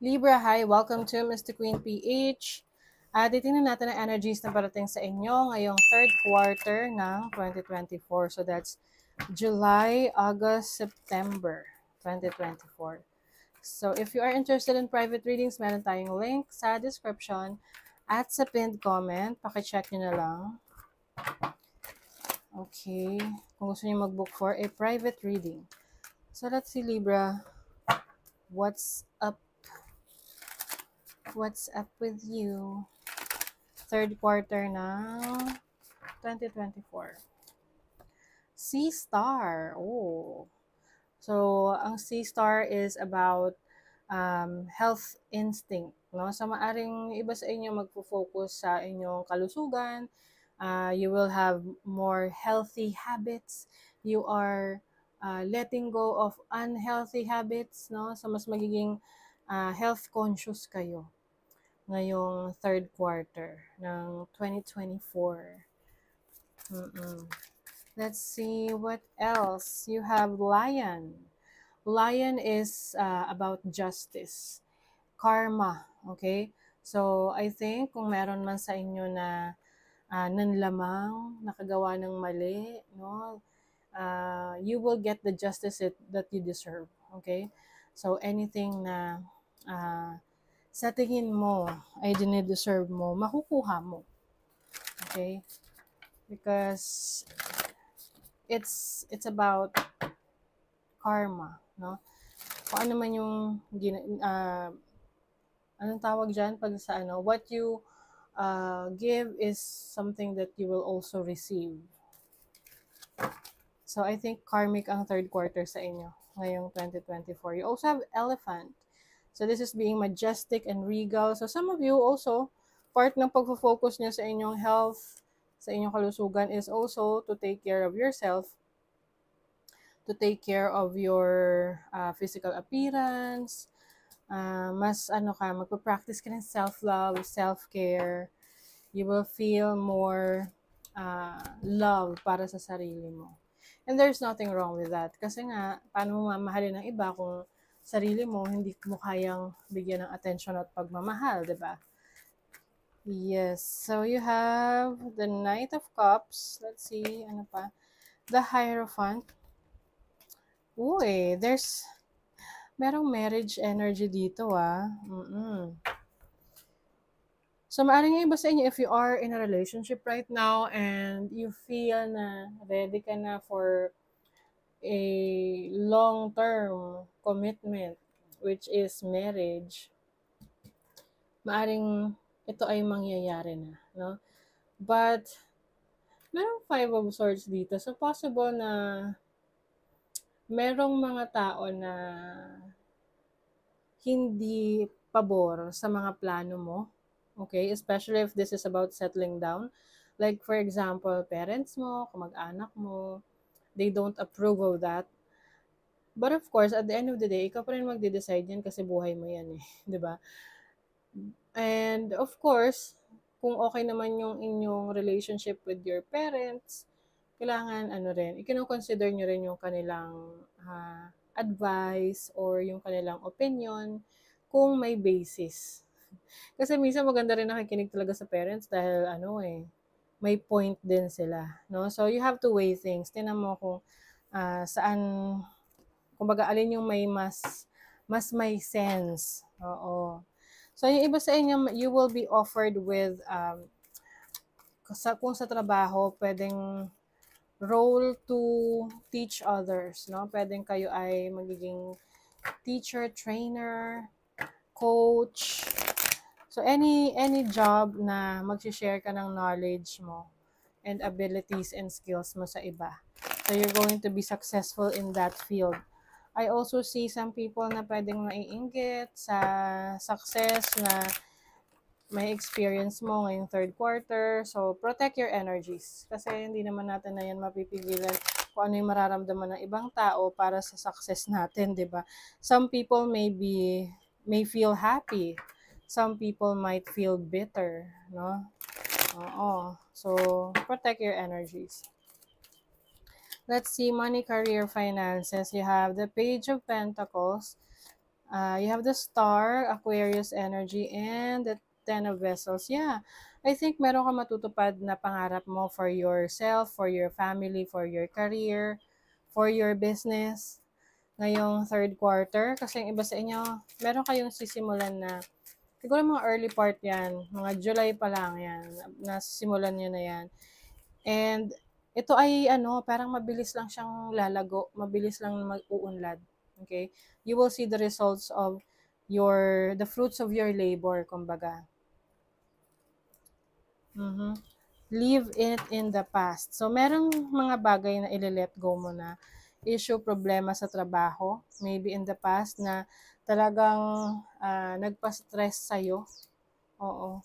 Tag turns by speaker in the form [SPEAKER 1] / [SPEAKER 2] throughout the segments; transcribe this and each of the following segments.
[SPEAKER 1] Libra, hi! Welcome to Mr. Queen PH. Titingnan natin ang energies na parating sa inyo ngayong third quarter ng 2024. So that's July, August, September 2024. So if you are interested in private readings, meron tayong link sa description at sa pinned comment. Pakicheck nyo na lang. Okay. Kung gusto nyo mag-book for a private reading. So let's see, Libra. What's up? What's up with you? Third quarter ng 2024. Sea Star. Oh. So, ang Sea Star is about health instinct. No? So, maaring iba sa inyo magpo-focus sa inyong kalusugan. You will have more healthy habits. You are letting go of unhealthy habits. No? So, mas magiging health conscious kayo ngayong third quarter ng 2024. Let's see what else. You have Lion. Lion is about justice, karma, okay? So, I think kung meron man sa inyo na nanlamang, nakagawa ng mali, no? You will get the justice that you deserve, okay? So, anything na sa tingin mo ay dinideserve mo, makukuha mo. Okay? Because it's about karma, no? Kung ano man yung anong tawag dyan pag sa ano, what you give is something that you will also receive. So I think karmic ang third quarter sa inyo ngayong 2024. You also have Elephant. So this is being majestic and regal. So some of you also, part ng pagfo-focus nyo sa inyong health, sa inyong kalusugan is also to take care of yourself, to take care of your physical appearance. Mas magpa-practice ka ng self-love, self-care. You will feel more love para sa sarili mo. And there's nothing wrong with that. Kasi nga, paano mo mamahalin ng iba kung sarili mo, hindi mo kayang bigyan ng attention at pagmamahal, di ba? Yes. So, you have the Knight of Cups. Let's see, ano pa? The Hierophant. Uy, merong marriage energy dito, So, maaaring yung iba sa inyo, if you are in a relationship right now and you feel na ready ka na for a long-term commitment, which is marriage, maaring ito ay mangyayari na, no? But, merong Five of Swords dito. So, possible na merong mga tao na hindi pabor sa mga plano mo. Okay? Especially if this is about settling down. Like, for example, parents mo, kamag-anak mo, they don't approve of that. But of course, at the end of the day, ikaw pa rin magde-decide yan kasi buhay mo yan eh. 'Di ba? And of course, kung okay naman yung inyong relationship with your parents, kailangan i-consider nyo rin yung kanilang advice or yung kanilang opinion kung may basis. Kasi minsan maganda rin nakikinig talaga sa parents dahil may point din sila, no? So you have to weigh things. Tingnan mo kung saan, kumbaga alin yung may mas may sense. Oo. So yung iba sa inyo, you will be offered with kung sa trabaho, pwedeng role to teach others, no? Pwedeng kayo ay magiging teacher, trainer, coach. So any job na mag-share ka ng knowledge mo and abilities and skills mo sa iba. So you're going to be successful in that field. I also see some people na pwedeng maiinggit sa success na may experience mo ngayong third quarter. So, protect your energies. Kasi hindi naman natin na yan mapipigilan kung ano yung mararamdaman ng ibang tao para sa success natin, di ba? Some people may feel happy. Some people might feel bitter, no? Oo. So, protect your energies. Let's see, money, career, finances. You have the Page of Pentacles. You have the Star, Aquarius energy, and the Ten of Vessels. Yeah, I think meron ka matutupad na pangarap mo for yourself, for your family, for your career, for your business ngayong third quarter. Kasi yung iba sa inyo, meron kayong sisimulan na, siguro mga early part yan, mga July pa lang yan, nasisimulan nyo na yan. And ito ay parang mabilis lang siyang lalago, mabilis lang mag-uunlad. Okay? You will see the results of the fruits of your labor, kumbaga. Mhm. Leave it in the past. So, merong mga bagay na ile-let go mo na, issue, problema sa trabaho, maybe in the past na talagang nagpa-stress sa'yo. Oo.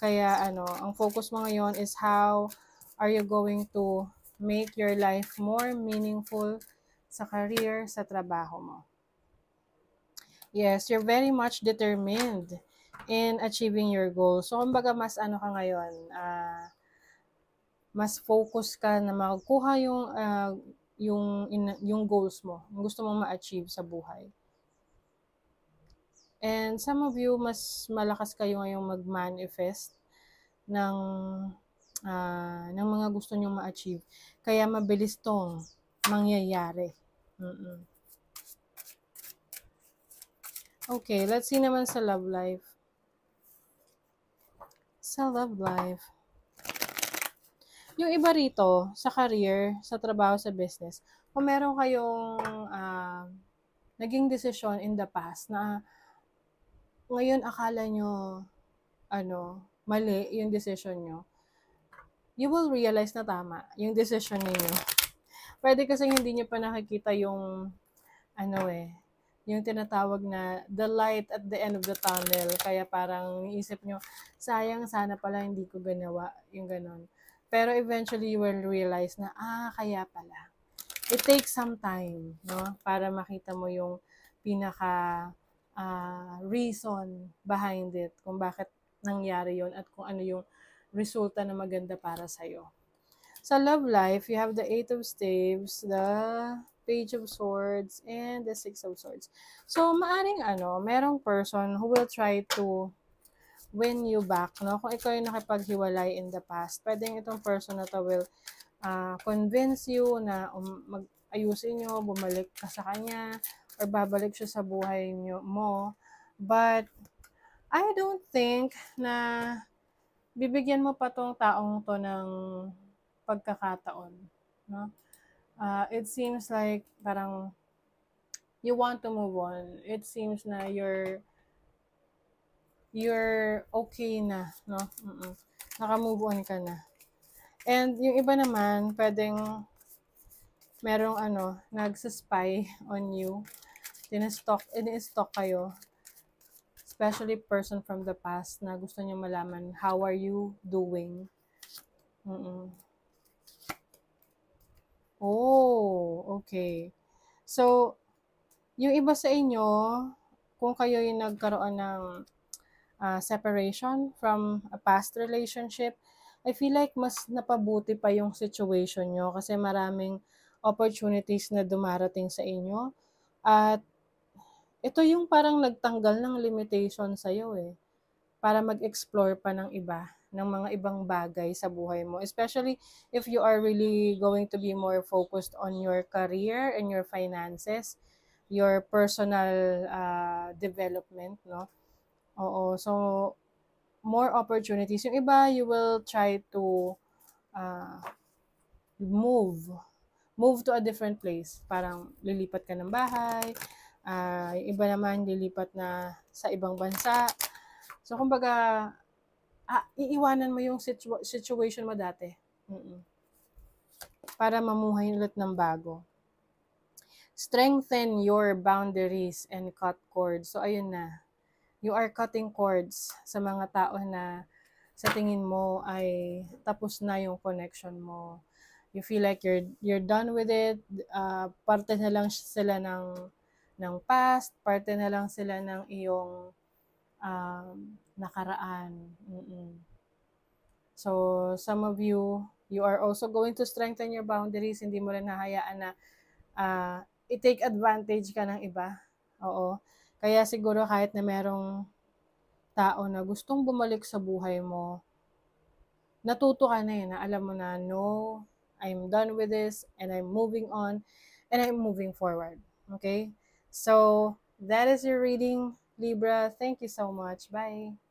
[SPEAKER 1] Kaya ang focus mo ngayon is how are you going to make your life more meaningful sa career, sa trabaho mo. Yes, you're very much determined in achieving your goals. So, kumbaga, mas ka ngayon, mas focus ka na makukuha yung goals mo, yung gusto mong ma-achieve sa buhay. And some of you, mas malakas kayo ngayong mag-manifest ng mga gusto nyong ma-achieve. Kaya mabilis tong mangyayari. Okay, let's see naman sa love life. Sa love life. Yung iba rito, sa career, sa trabaho, sa business, kung meron kayong naging decision in the past na ngayon akala nyo mali yung decision nyo, you will realize na tama yung decision niyo. Pwede kasi hindi nyo pa nakikita yung yung tinatawag na the light at the end of the tunnel. Kaya parang isip nyo, sayang, sana pala hindi ko ginawa yung ganon. Pero eventually you will realize na, kaya pala. It takes some time, no? Para makita mo yung pinaka reason behind it, kung bakit nangyari yon at kung ano yung resulta na maganda para sa'yo. Sa love life, you have the Eight of Staves, the Page of Swords, and the Six of Swords. So, maaring merong person who will try to win you back, no? Kung ikaw yung nakipaghiwalay in the past, pwedeng itong person na to will convince you na ayusin nyo, bumalik ka sa kanya, or babalik siya sa buhay mo. But, I don't think na bibigyan mo pa tong taong to ng pagkakataon, no? It seems like parang you want to move on. It seems na you're okay na, no? Naka-move on ka na. And yung iba naman, pwedeng merong nagsaspy on you. Ini-stalk kayo. Especially person from the past na gusto niyo malaman, how are you doing? Oh, okay. So, yung iba sa inyo, kung kayo yung nagkaroon ng separation from a past relationship, I feel like mas napabuti pa yung situation nyo kasi maraming opportunities na dumarating sa inyo. At ito yung parang nagtanggal ng limitation sa'yo para mag-explore pa ng mga ibang bagay sa buhay mo. Especially if you are really going to be more focused on your career and your finances, your personal development, no? Oo, so more opportunities. Yung iba, you will try to move to a different place. Parang lilipat ka ng bahay, yung iba naman lilipat na sa ibang bansa. So, kumbaga, iiwanan mo yung situation mo dati. Para mamuhay ulit ng bago. Strengthen your boundaries and cut cords. So, ayun na. You are cutting cords sa mga tao na sa tingin mo ay tapos na yung connection mo. You feel like you're done with it. Parte na lang sila ng past. Parte na lang sila ng iyong nakaraan. So, some of you are also going to strengthen your boundaries. Hindi mo rin hahayaan na i-take advantage ka ng iba. Oo. Kaya siguro kahit na merong tao na gustong bumalik sa buhay mo, natuto ka na eh, na alam mo na, no, I'm done with this and I'm moving on and I'm moving forward. Okay? So, that is your reading, Libra. Thank you so much. Bye.